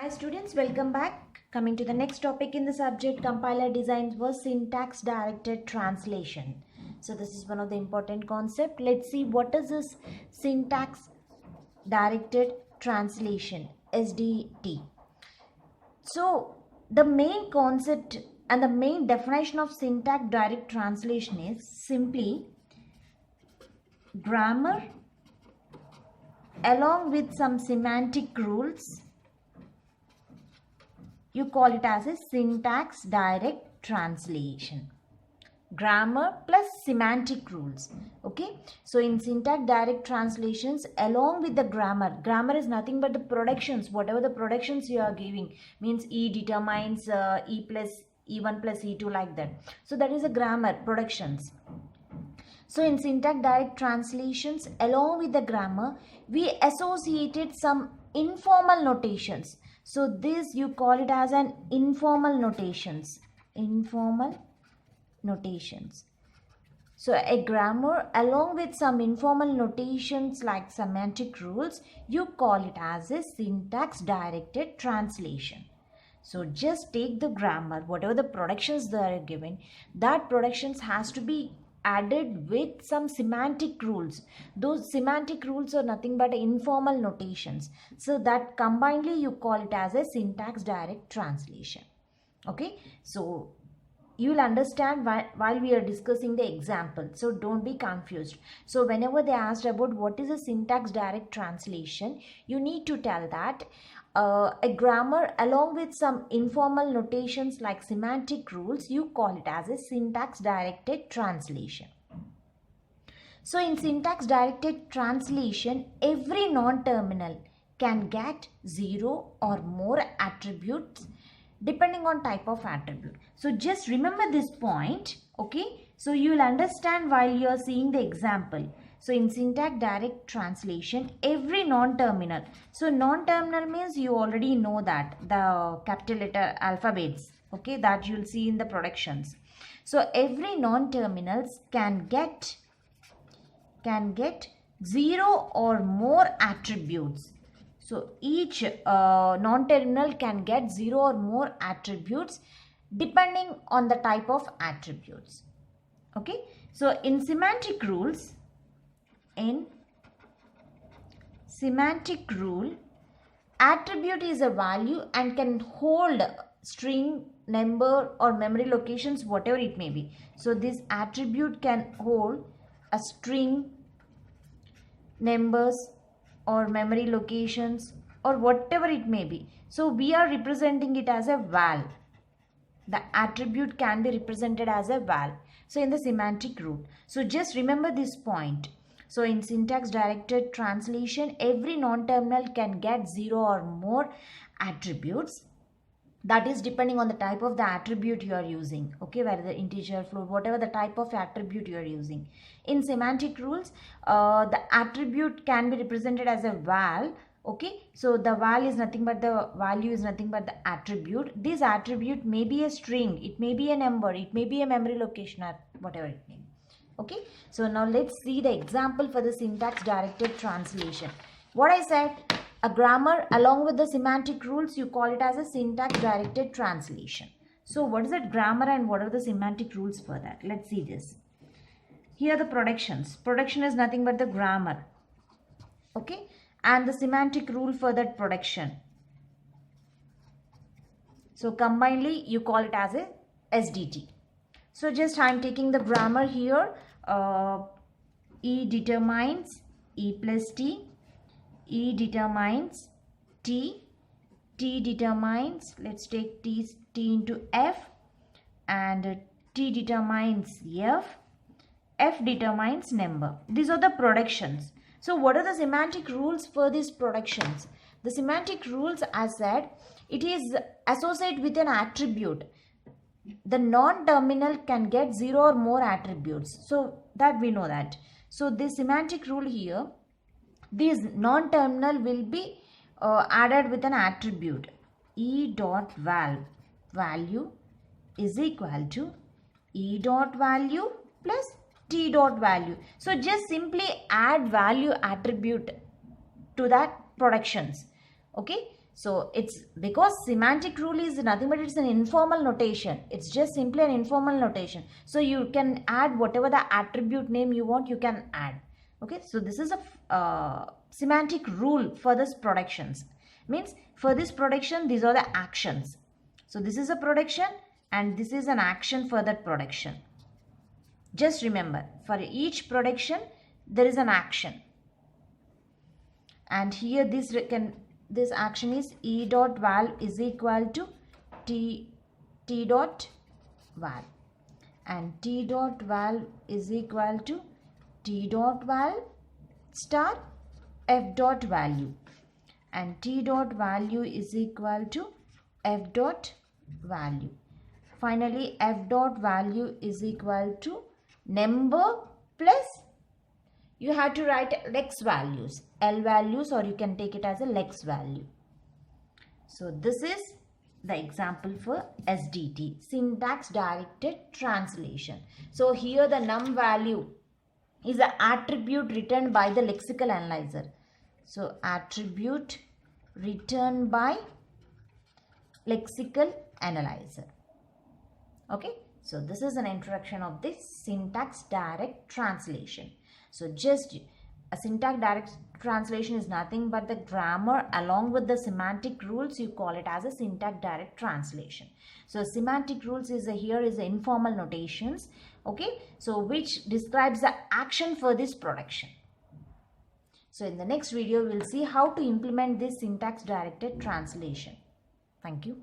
Hi students, welcome back. Coming to the next topic in the subject, compiler designs was syntax directed translation. So this is one of the important concept. Let's see what is this syntax directed translation, SDT. So the main concept and the main definition of syntax direct translation is simply grammar along with some semantic rules. You call it as a syntax direct translation. Grammar plus semantic rules. Okay. So in syntax direct translations, along with the grammar is nothing but the productions, whatever the productions you are giving, means E determines E plus E1 plus E2 like that. So that is a grammar productions. So in syntax direct translations, along with the grammar, we associated some informal notations. So this you call it as an informal notations. Informal notations. So a grammar along with some informal notations like semantic rules, you call it as a syntax directed translation. So just take the grammar, whatever the productions they are given, that productions has to be added with some semantic rules. Those semantic rules are nothing but informal notations. So that combinedly you call it as a syntax direct translation. Okay. So you will understand while we are discussing the example. So don't be confused. So whenever they asked about what is a syntax direct translation, you need to tell that a grammar along with some informal notations like semantic rules, you call it as a syntax directed translation. So in syntax directed translation, every non-terminal can get 0 or more attributes depending on type of attribute. So just remember this point. Okay. So you will understand while you are seeing the example. So in syntax direct translation, every non-terminal. So non-terminal means you already know that the capital letter alphabets. Okay. That you will see in the productions. So every non-terminals can get 0 or more attributes. So each non-terminal can get 0 or more attributes depending on the type of attributes. Okay. So in semantic rules, attribute is a value and can hold string, number or memory locations, whatever it may be. So this attribute can hold a string, numbers or memory locations or whatever it may be. So we are representing it as a val. The attribute can be represented as a val. So in the semantic rule. So just remember this point. So in syntax directed translation, every non-terminal can get 0 or more attributes. That is depending on the type of the attribute you are using. Okay, whether the integer, float, whatever the type of attribute you are using. In semantic rules, the attribute can be represented as a val. Okay, so the val is nothing but the value is nothing but the attribute. This attribute may be a string, it may be a number, it may be a memory location or whatever it may be. Okay, so now let's see the example for the syntax directed translation. What I said, a grammar along with the semantic rules, you call it as a syntax directed translation. So what is that grammar and what are the semantic rules for that? Let's see this. Here are the productions. Production is nothing but the grammar. Okay, and the semantic rule for that production. So combinedly you call it as a SDT. So just I am taking the grammar here. E determines E plus T. E determines T. T determines, let's take T into F. And T determines F. F determines number. These are the productions. So what are the semantic rules for these productions? The semantic rules, as said, it is associated with an attribute. The non-terminal can get 0 or more attributes. So that we know that. So this semantic rule here, this non-terminal will be added with an attribute. E dot value is equal to E dot value plus T dot value. So just simply add value attribute to that productions. Okay. So it's because semantic rule is nothing but it's an informal notation. It's just simply an informal notation. So you can add whatever the attribute name you want, you can add. Okay, so this is a semantic rule for this productions. Means for this production, these are the actions. So this is a production and this is an action for that production. Just remember, for each production, there is an action. And here this action is E dot val is equal to T dot val. And T dot val is equal to T dot val star F dot value. And T dot value is equal to F dot value. Finally, F dot value is equal to number plus, you have to write Lex values, L values, or you can take it as a Lex value. So this is the example for SDT, syntax directed translation. So here the num value is an attribute returned by the lexical analyzer. So attribute returned by lexical analyzer. Okay, so this is an introduction of this syntax direct translation. So just a syntax direct translation is nothing but the grammar along with the semantic rules. You call it as a syntax direct translation. So semantic rules is here is the informal notations. Okay, so which describes the action for this production. So in the next video, we'll see how to implement this syntax directed translation. Thank you.